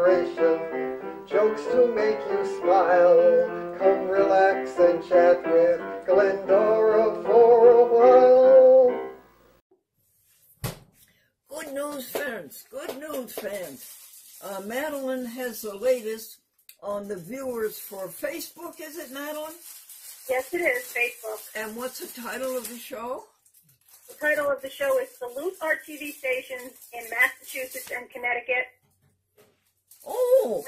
inspiration, jokes to make you smile. Come relax and chat with Glendora for a while. Good news, fans. Good news, fans. Madeline has the latest on the viewers for Facebook. Is it, Madeline? Yes, it is, Facebook. And what's the title of the show? The title of the show is Salute Our TV Stations in Massachusetts and Connecticut. Oh!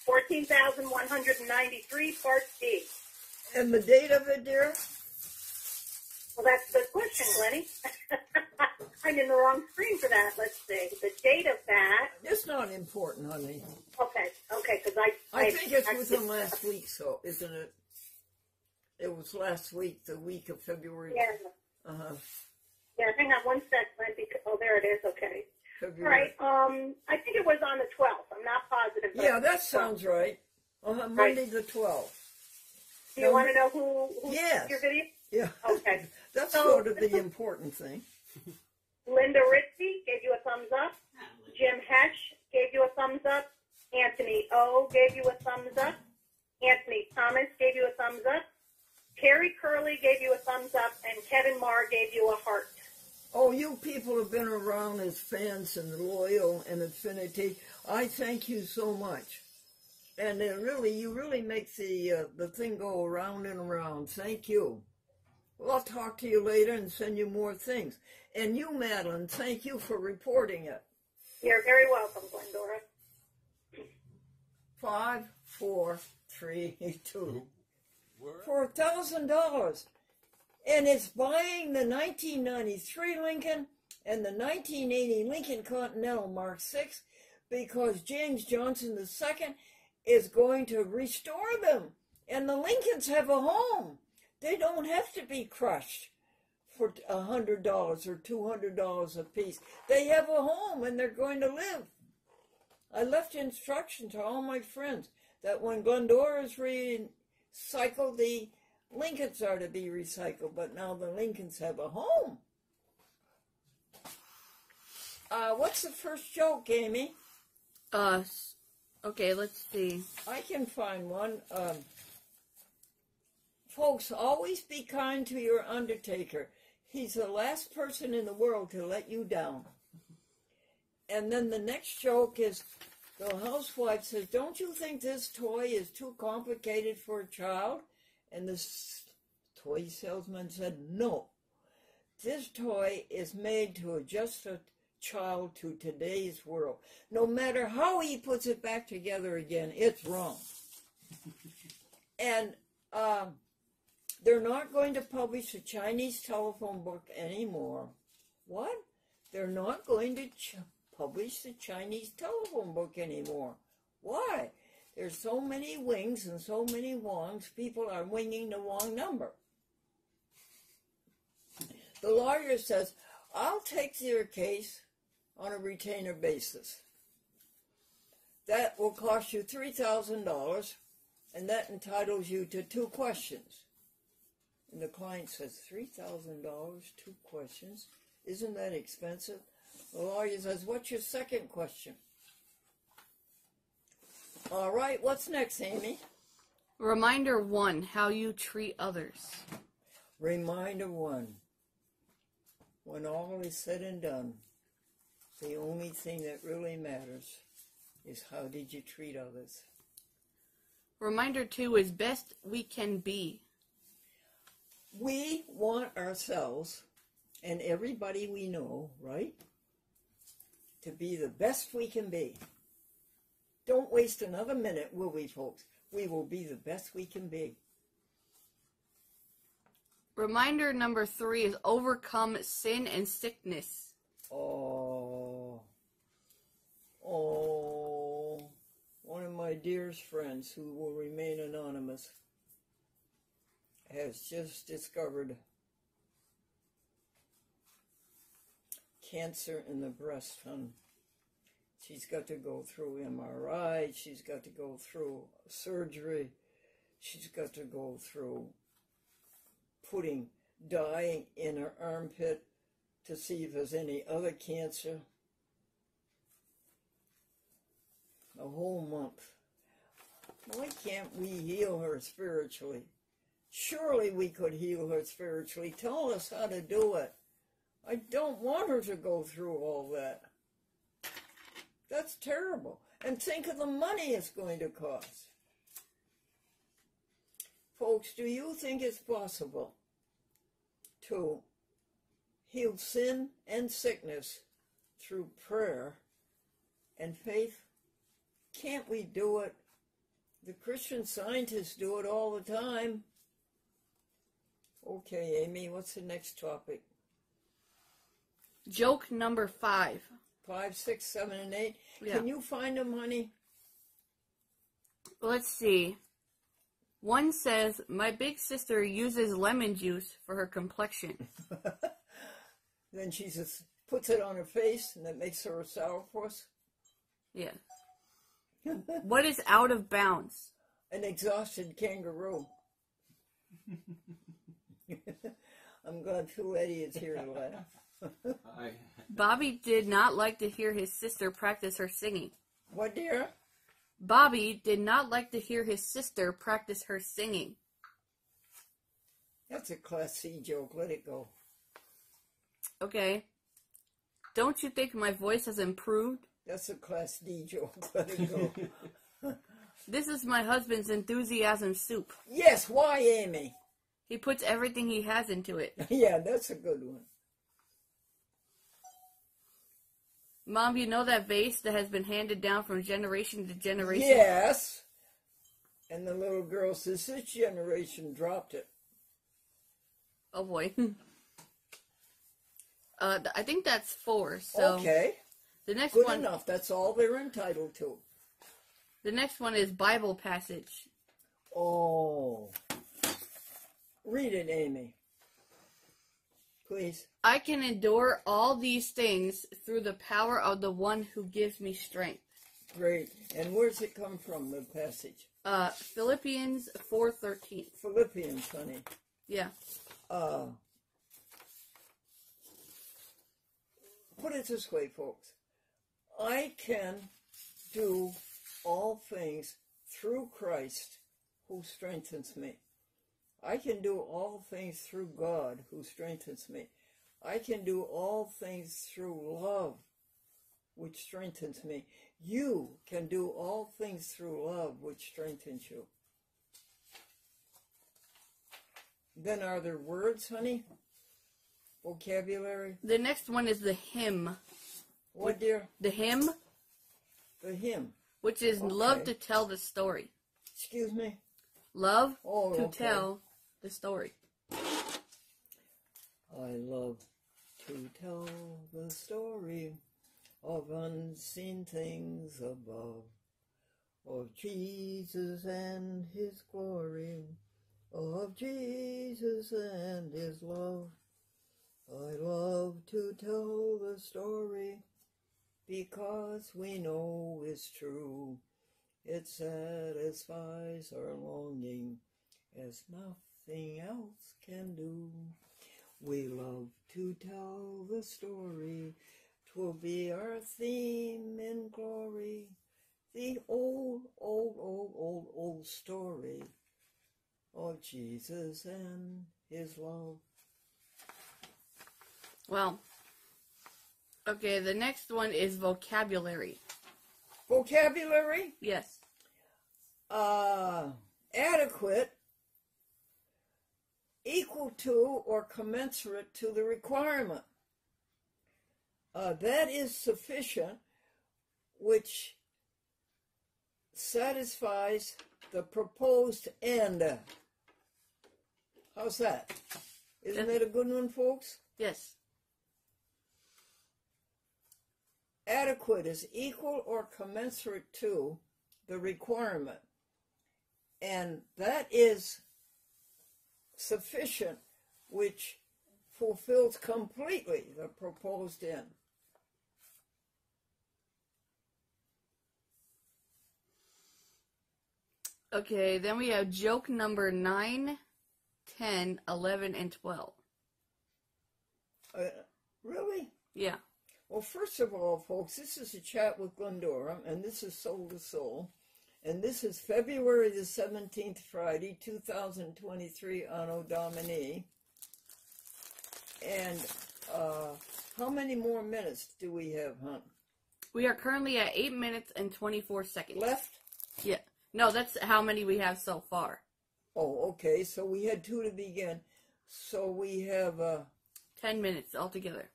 14,193, Part D. And the date of it, dear? Well, that's the question, Glennie. I'm in the wrong screen for that. Let's see. The date of that. It's not important, honey. Okay, because I think it's within last week, so isn't it? It was last week, the week of February. Yeah. Yeah, hang on one sec, Glenn. Oh, there it is. Okay. February. All right. I think it was on the 12th. I'm not positive. Yeah, that sounds right. Monday the 12th. Do you want to know who yes. your video? Yeah. Okay. That's sort of the important thing. Linda Ritzy gave you a thumbs up. Jim Hesh gave you a thumbs up. Anthony O gave you a thumbs up. Anthony Thomas gave you a thumbs up. Terry Curley gave you a thumbs up. And Kevin Marr gave you a heart. Oh, you people have been around as fans and loyal and affinity. I thank you so much. And you really make the thing go around and around. Thank you. Well, I'll talk to you later and send you more things. And you, Madeline, thank you for reporting it. You're very welcome, Glendora. 5, 4, 3, 2. For $1,000. And it's buying the 1993 Lincoln and the 1980 Lincoln Continental Mark VI because James Johnson II is going to restore them. And the Lincolns have a home. They don't have to be crushed for $100 or $200 a piece. They have a home and they're going to live. I left instruction to all my friends that when Glendora is recycled, the Lincolns are to be recycled, but now the Lincolns have a home. What's the first joke, Amy? Okay, let's see. I can find one. Folks, always be kind to your undertaker. He's the last person in the world to let you down. And then the next joke is, the housewife says, don't you think this toy is too complicated for a child? And the toy salesman said, no. This toy is made to adjust a child to today's world. No matter how he puts it back together again, it's wrong. And they're not going to publish a Chinese telephone book anymore. What? They're not going to publish the Chinese telephone book anymore. Why? There's so many wings and so many wongs, people are winging the wrong number. The lawyer says, I'll take your case on a retainer basis. That will cost you $3,000, and that entitles you to 2 questions. And the client says, $3,000, 2 questions? Isn't that expensive? The lawyer says, what's your second question? All right, what's next, Amy? Reminder 1, how you treat others. Reminder 1, when all is said and done, the only thing that really matters is how did you treat others. Reminder 2 is best we can be. We want ourselves and everybody we know, right, to be the best we can be. Don't waste another minute, will we, folks? We will be the best we can be. Reminder number 3 is overcome sin and sickness. Oh, one of my dearest friends who will remain anonymous has just discovered cancer in the breast, hon. She's got to go through MRI, she's got to go through surgery, she's got to go through putting dye in her armpit to see if there's any other cancer. whole month. Why can't we heal her spiritually? Surely we could heal her spiritually. Tell us how to do it. I don't want her to go through all that. That's terrible. And think of the money it's going to cost. Folks, do you think it's possible to heal sin and sickness through prayer and faith? Can't we do it? The Christian Scientists do it all the time. Okay, Amy, what's the next topic? Joke number 5. 5, 6, 7, and 8. Yeah. Can you find them, honey? Let's see. One says, my big sister uses lemon juice for her complexion. Then she just puts it on her face, and that makes her a sourpuss. Yeah. What is out of bounds? An exhausted kangaroo. I'm glad 2 idiots here to laugh. Bobby did not like to hear his sister practice her singing. What, dear? Bobby did not like to hear his sister practice her singing. That's a Class C joke. Let it go. Okay. Don't you think my voice has improved? That's a Class D joke. Let it go. This is my husband's enthusiasm soup. Yes, why, Amy? He puts everything he has into it. Yeah, that's a good one. Mom, you know that vase that has been handed down from generation to generation? Yes. And the little girl says, this generation dropped it. Oh, boy. I think that's 4. So Okay. The next Good one, enough. That's all they're entitled to. The next one is Bible passage. Oh. Read it, Amy. Please. I can endure all these things through the power of the one who gives me strength. Great. And where's it come from, the passage? Philippians 4:13. Philippians, honey. Yeah. Put it this way, folks. I can do all things through Christ who strengthens me. I can do all things through God who strengthens me. I can do all things through love, which strengthens me. You can do all things through love, which strengthens you. Then are there words, honey? Vocabulary? The next one is the hymn. What, dear? The hymn, The hymn. which is Okay. love to tell the story. Excuse me? Love Oh, to okay. tell the story. I love to tell the story of unseen things above, of Jesus and his glory, of Jesus and his love. I love to tell the story because we know it's true. It satisfies our longing as nothing else can do. We love to tell the story. 'Twill be our theme in glory. The old, old, old, old, old story of Jesus and his love. Well, okay, the next one is vocabulary. Vocabulary? Yes. Adequate, equal to or commensurate to the requirement. That is sufficient, which satisfies the proposed end. How's that? Isn't that a good one, folks? Yes. Adequate is equal or commensurate to the requirement. And that is sufficient, which fulfills completely the proposed end. Okay, then we have joke number 9, 10, 11, and 12. Really? Yeah. Well, first of all, folks, this is a chat with Glendora, and this is Soul to Soul. And this is February the 17th, Friday, 2023, Anno Domini. And how many more minutes do we have, hon? We are currently at 8 minutes and 24 seconds. Left? Yeah. No, that's how many we have so far. Oh, okay. So we had 2 to begin. So we have... 10 minutes altogether.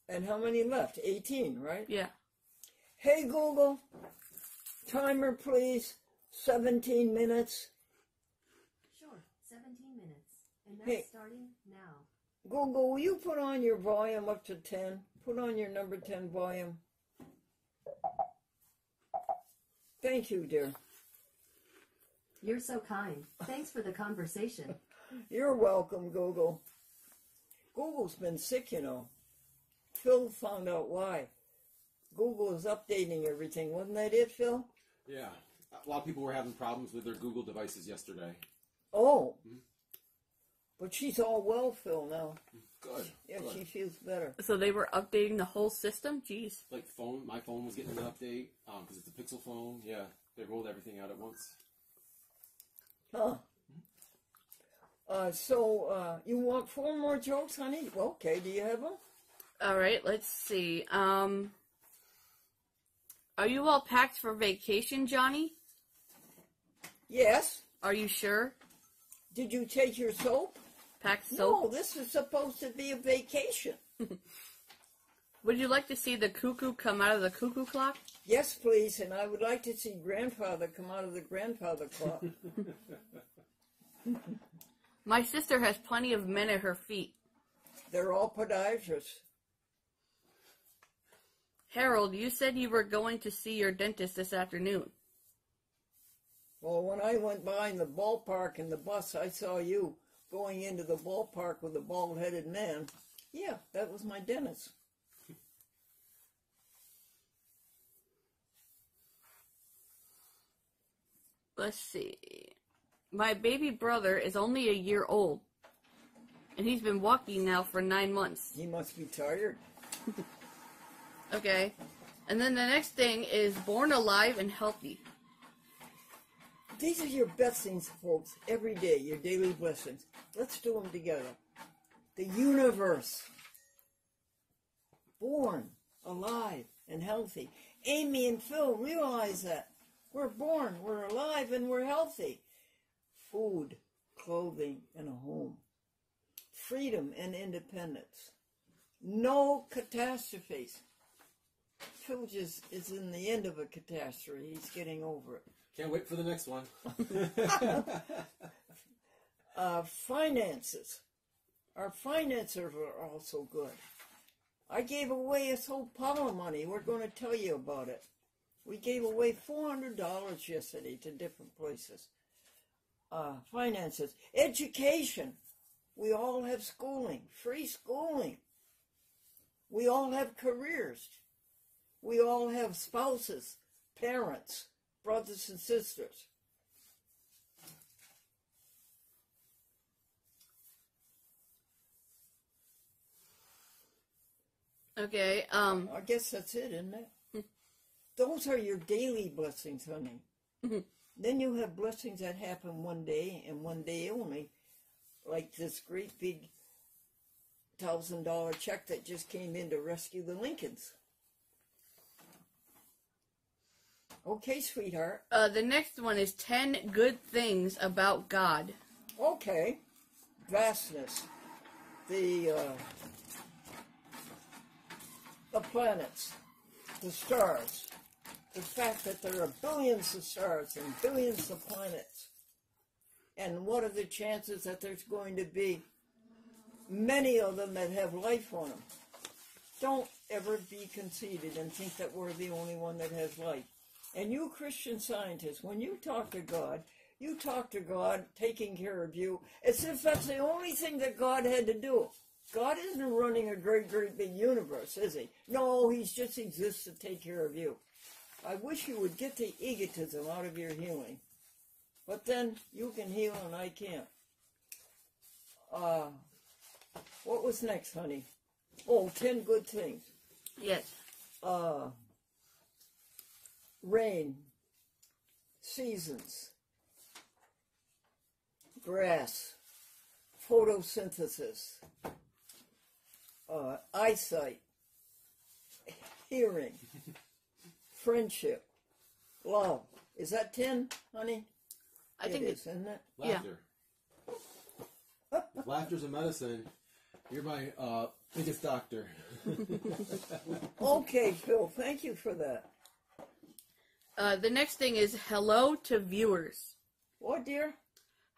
And how many left? 18, right? Yeah. Hey, Google. Timer, please. 17 minutes. Sure, 17 minutes. And that's starting now. Google, will you put on your volume up to 10? Put on your number 10 volume. Thank you, dear. You're so kind. Thanks for the conversation. You're welcome, Google. Google's been sick, you know. Phil found out why. Google is updating everything. Wasn't that it, Phil? Yeah. A lot of people were having problems with their Google devices yesterday. Oh. But she's all well, Phil, now. Good. Yeah, good. she feels better. So they were updating the whole system? Jeez. Like my phone was getting an update because it's a Pixel phone. Yeah, they rolled everything out at once. Huh. You want 4 more jokes, honey? Well, okay, do you have them? All right, let's see. Are you all packed for vacation, Johnny? Yes. Are you sure? Did you take your soap? Packed No, soap? this is supposed to be a vacation. Would you like to see the cuckoo come out of the cuckoo clock? Yes, please, and I would like to see grandfather come out of the grandfather clock. My sister has plenty of men at her feet. They're all podiatrists. Harold, you said you were going to see your dentist this afternoon. Well, when I went by in the ballpark in the bus, I saw you going into the ballpark with a bald-headed man. Yeah, that was my dentist. Let's see. My baby brother is only a year old, and he's been walking now for 9 months. He must be tired. Okay. And then the next thing is born alive and healthy. These are your blessings, folks, every day, your daily blessings. Let's do them together. The universe. Born, alive, and healthy. Amy and Phil realize that. We're born, we're alive, and we're healthy. Food, clothing, and a home. Freedom and independence. No catastrophes. Phil just is in the end of a catastrophe. He's getting over it. Can't wait for the next one. Finances. Our finances are also good. I gave away a whole pile of money. We're going to tell you about it. We gave away $400 yesterday to different places. Finances. Education. We all have schooling. Free schooling. We all have careers. We all have spouses, parents, brothers and sisters. Okay, I guess that's it, isn't it? Those are your daily blessings, honey. Then you have blessings that happen one day and one day only, like this great big $1,000 check that just came in to rescue the Lincolns. Okay, sweetheart. the next one is 10 good things about God. Okay. Vastness. The planets. The stars. The fact that there are billions of stars and billions of planets. And what are the chances that there's going to be many of them that have life on them? Don't ever be conceited and think that we're the only one that has life. And you Christian Scientists, when you talk to God taking care of you as if that's the only thing that God had to do. God isn't running a great, great big universe, is he? No, he just exists to take care of you. I wish you would get the egotism out of your healing. But then you can heal and I can't. What was next, honey? Oh, 10 good things. Yes. Rain, seasons, grass, photosynthesis, eyesight, hearing, friendship, love. Is that 10, honey? I think it is, isn't it? Laughter. Laughter's a medicine. You're my biggest doctor. Okay, Phil, thank you for that. The next thing is hello to viewers. What, dear?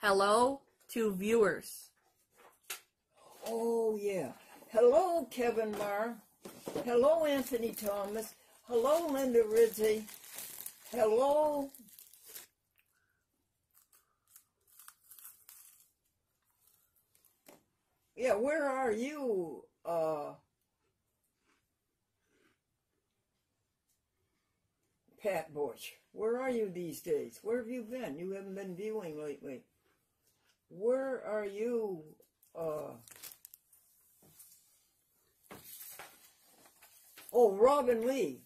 Hello to viewers. Oh, yeah. Hello, Kevin Marr. Hello, Anthony Thomas. Hello, Linda Rizzi. Hello. Yeah, where are you, Pat Bush? Where are you these days? Where have you been? You haven't been viewing lately. Where are you, oh, Robin Lee,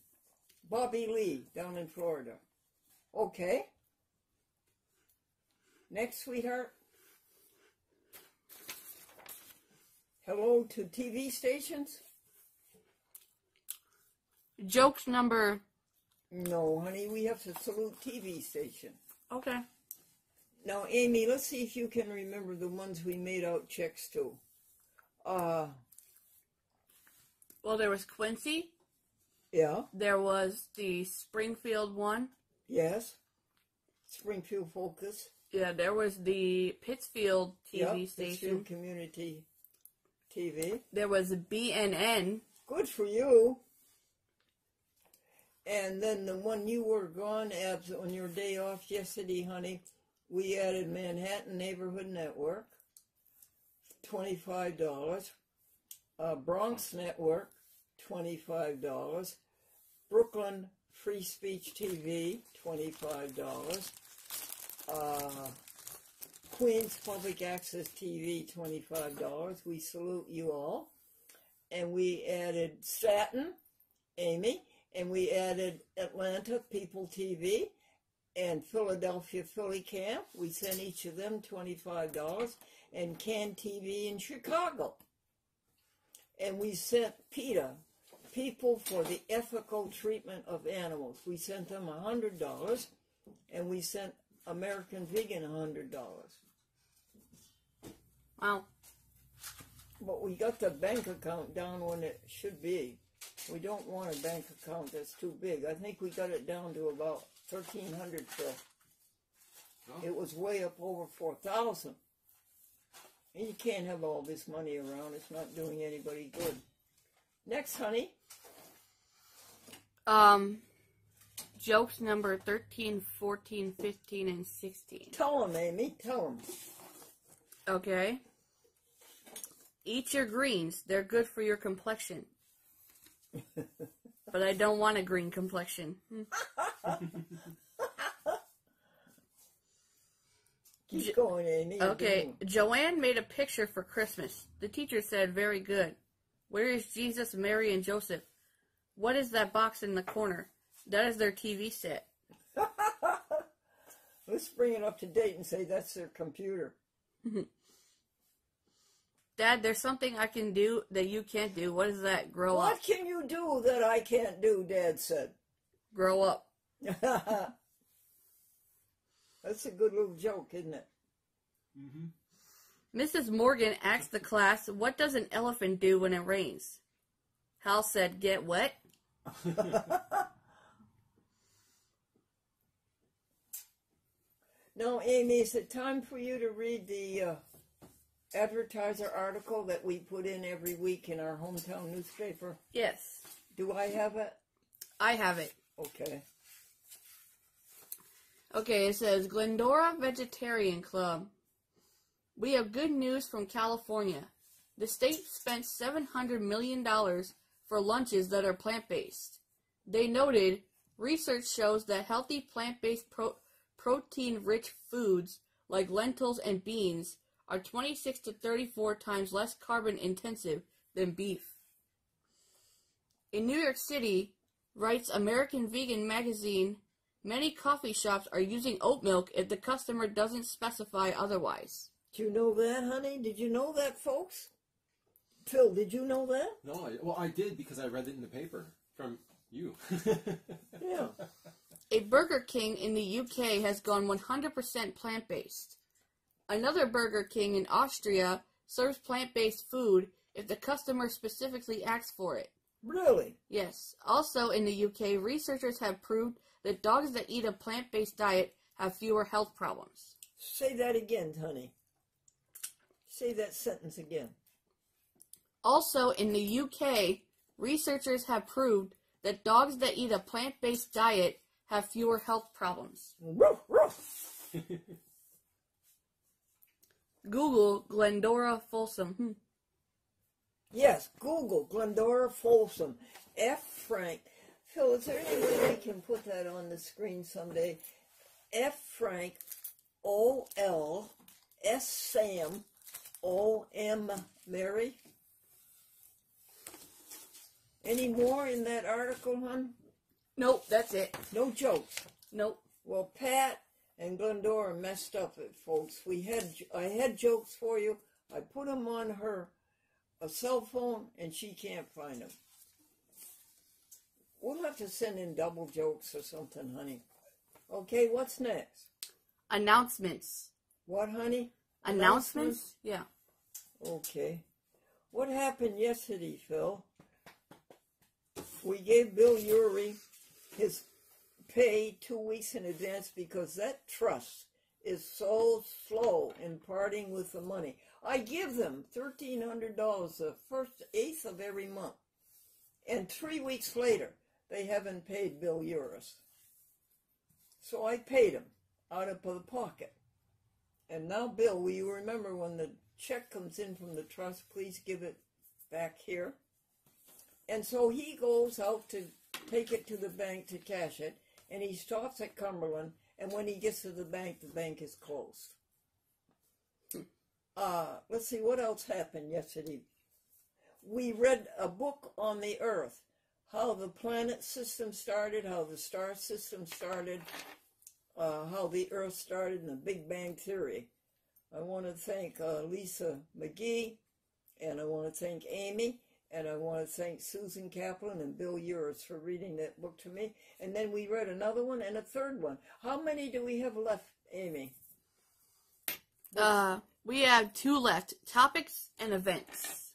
Bobby Lee, down in Florida. Okay. Next, sweetheart. Hello to TV stations? Jokes number... No, honey, we have to salute TV station. Okay. Now, Amy, let's see if you can remember the ones we made out checks to. Well, there was Quincy. Yeah. There was the Springfield one. Yes. Springfield Focus. Yeah, there was the Pittsfield TV station. Pittsfield Community TV. There was BNN. Good for you. And then the one you were gone at on your day off yesterday, honey, we added Manhattan Neighborhood Network, $25. Bronx Network, $25. Brooklyn Free Speech TV, $25. Queens Public Access TV, $25. We salute you all. And we added Staten, Amy, and we added Atlanta People TV and Philadelphia Philly Camp. We sent each of them $25. And Can TV in Chicago. And we sent PETA, People for the Ethical Treatment of Animals. We sent them $100. And we sent American Vegan $100. Wow. But we got the bank account down when it should be. We don't want a bank account that's too big. I think we got it down to about $1,300, Phil. Oh. It was way up over $4,000. And you can't have all this money around. It's not doing anybody good. Next, honey. Jokes number 13, 14, 15, and 16. Tell them, Amy. Tell them. Okay. Eat your greens. They're good for your complexion. But I don't want a green complexion. Keep going, Amy. Okay. Joanne made a picture for Christmas. The teacher said, very good. Where is Jesus, Mary, and Joseph? What is that box in the corner? That is their TV set. Let's bring it up to date and say that's their computer. Dad, there's something I can do that you can't do. What is that? Grow up. What can you do that I can't do, Dad said. Grow up. That's a good little joke, isn't it? Mm-hmm. Mrs. Morgan asked the class, what does an elephant do when it rains? Hal said, get wet. Now, Amy, is it time for you to read the advertiser article that we put in every week in our hometown newspaper? Yes. Do I have it? I have it. Okay. Okay, it says, Glendora Vegetarian Club. We have good news from California. The state spent $700 million for lunches that are plant-based. They noted, research shows that healthy plant-based protein-rich foods like lentils and beans are 26 to 34 times less carbon intensive than beef. In New York City, writes American Vegan magazine, many coffee shops are using oat milk if the customer doesn't specify otherwise. Do you know that, honey? Did you know that, folks? Phil, did you know that? No, well, I did because I read it in the paper from you. Yeah. A Burger King in the UK has gone 100% plant-based. Another Burger King in Austria serves plant-based food if the customer specifically asks for it. Really? Yes. Also in the UK, researchers have proved that dogs that eat a plant-based diet have fewer health problems. Say that again, honey. Say that sentence again. Also in the UK, researchers have proved that dogs that eat a plant-based diet have fewer health problems. Ruff, ruff. Google Glendora Folsom. Yes, Google Glendora Folsom. F. Frank. Phil, is there any way we can put that on the screen someday? F. Frank, O-L, S. Sam, O-M. Mary. Any more in that article, hon? Nope, that's it. No jokes. Nope. Well, Pat and Glendora messed up it, folks. I had jokes for you. I put them on a cell phone, and she can't find them. We'll have to send in double jokes or something, honey. Okay, what's next? Announcements. What, honey? Announcements? Yeah. Okay. What happened yesterday, Phil? We gave Bill Urey his pay 2 weeks in advance because that trust is so slow in parting with the money. I give them $1,300 the first 8th of every month. And 3 weeks later, they haven't paid Bill Urey. So I paid him out of the pocket. And now, Bill, will you remember when the check comes in from the trust, please give it back here? And so he goes out to take it to the bank to cash it, and he stops at Cumberland, and when he gets to the bank is closed. Let's see, what else happened yesterday? We read a book on the Earth, how the planet system started, how the star system started, how the Earth started, and the Big Bang Theory. I want to thank Lisa McGee, and I want to thank Amy, and I want to thank Susan Kaplan and Bill Urey for reading that book to me. And then we read another one and a third one. How many do we have left, Amy? We have 2 left. Topics and events.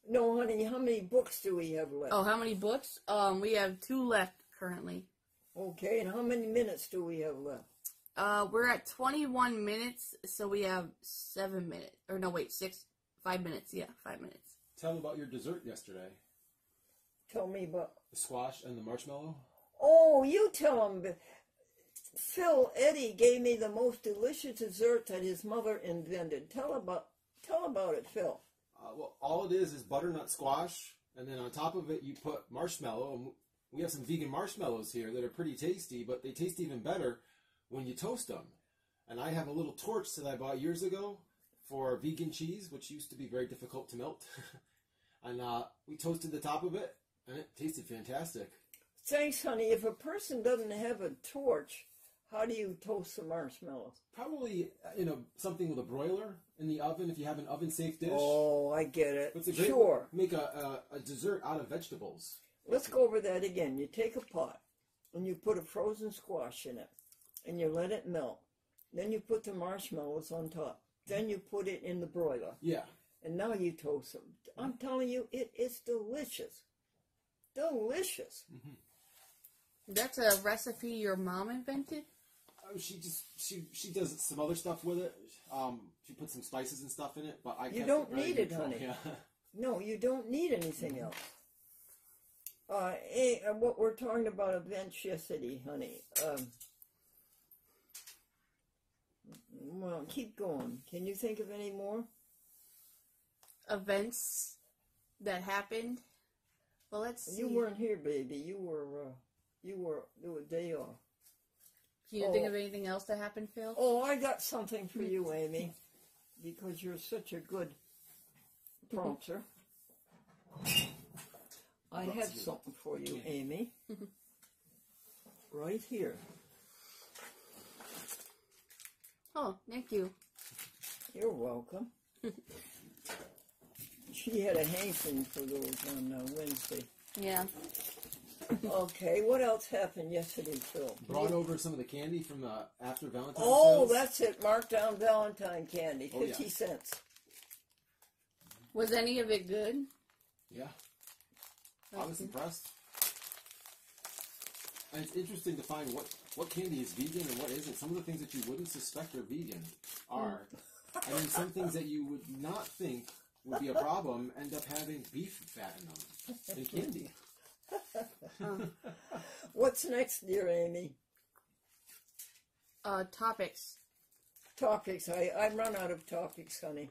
No, honey, how many books do we have left? Oh, how many books? We have 2 left currently. Okay, and how many minutes do we have left? We're at 21 minutes, so we have 7 minutes. Or no, wait, 5 minutes. Yeah, 5 minutes. Tell them about your dessert yesterday. Tell me about... The squash and the marshmallow. Oh, you tell them. Phil Eddy gave me the most delicious dessert that his mother invented. Tell about it, Phil. Well, all it is butternut squash, and then on top of it you put marshmallow. And we have some vegan marshmallows here that are pretty tasty, but they taste even better when you toast them. And I have a little torch that I bought years ago for vegan cheese, which used to be very difficult to melt. And we toasted the top of it, and it tasted fantastic. Thanks, honey. If a person doesn't have a torch, how do you toast the marshmallows? Probably, something with a broiler in the oven if you have an oven-safe dish. Oh, I get it. It's a great Sure. Make a dessert out of vegetables. Let's go over that again. You take a pot, and you put a frozen squash in it, and you let it melt. Then you put the marshmallows on top. Then you put it in the broiler. Yeah. And now you toast them. I'm telling you, it is delicious. Delicious. Mm-hmm. That's a recipe your mom invented? She does some other stuff with it. She puts some spices and stuff in it, but I You don't need it, control. honey. Yeah. No, you don't need anything else. What we're talking about events yesterday, honey. Well, keep going. Can you think of any more? Events that happened? Well, let's see. You weren't here, baby. You were a day off. Can you think of anything else that happened, Phil? Oh, I got something for you, Amy, because you're such a good prompter. I have something for you, Amy. Right here. Oh, thank you. You're welcome. She had a hankering for those on Wednesday. Yeah. Okay, what else happened yesterday, Phil? Brought over some of the candy from the after Valentine's Oh, sales. that's it. Marked down Valentine candy, 50 cents. Was any of it good? Yeah. I was impressed. And it's interesting to find what candy is vegan and what isn't. Some of the things that you wouldn't suspect are vegan are. And then some things that you would not think would be a problem end up having beef fat in them. And candy. What's next, dear Amy? Topics. Topics. I run out of topics, honey.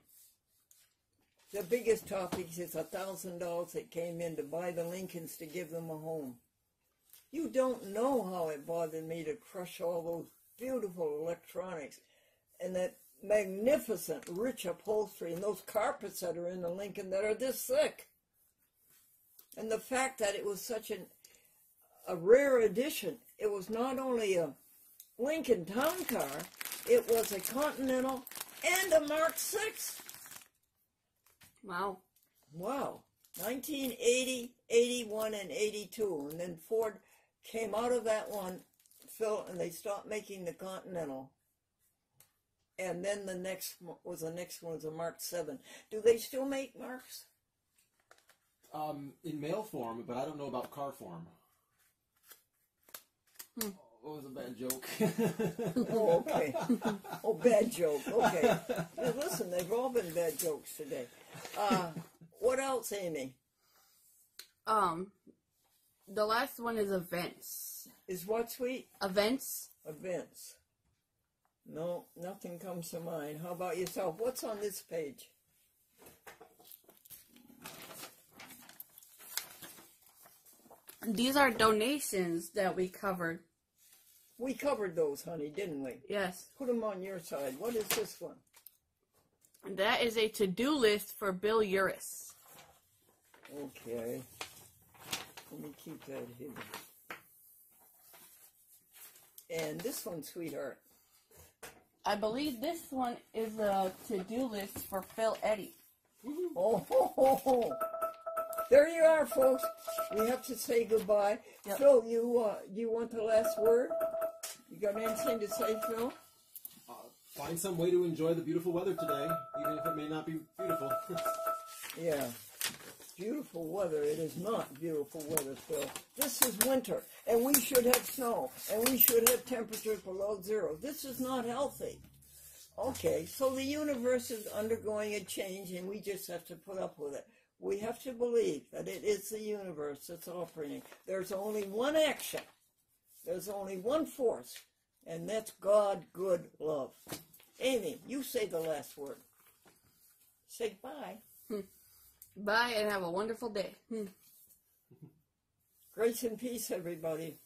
The biggest topics is $1,000 that came in to buy the Lincolns to give them a home. You don't know how it bothered me to crush all those beautiful electronics and that magnificent rich upholstery and those carpets that are in the Lincoln that are this thick. And the fact that it was such a rare edition. It was not only a Lincoln Town Car, it was a Continental and a Mark VI. Wow. Wow. 1980, 81, and 82. And then Ford came out of that one, Phil, and they stopped making the Continental. And then the next one was a Mark VII. Do they still make Marks? In mail form, but I don't know about car form. What was a bad joke? Oh, okay. Oh, bad joke. Okay. Now, listen, they've all been bad jokes today. What else, Amy? The last one is events. Is what, sweet? Events. Events. No, nothing comes to mind. How about yourself? What's on this page? These are donations that we covered. We covered those, honey, didn't we? Yes. Put them on your side. What is this one? That is a to-do list for Bill Uris. Okay. Let me keep that hidden. And this one, sweetheart. I believe this one is a to-do list for Phil Eddy. Oh, ho, ho, ho. There you are, folks. We have to say goodbye. Yep. Phil, you want the last word? You got anything to say, Phil? Find some way to enjoy the beautiful weather today, even if it may not be beautiful. Yeah. Beautiful weather. It is not beautiful weather, Phil. This is winter, and we should have snow, and we should have temperatures below zero. This is not healthy. Okay, so the universe is undergoing a change, and we just have to put up with it. We have to believe that it is the universe that's operating. There's only one action. There's only one force, and that's God, good, love. Amy, you say the last word. Say bye. Bye and have a wonderful day. Grace and peace, everybody.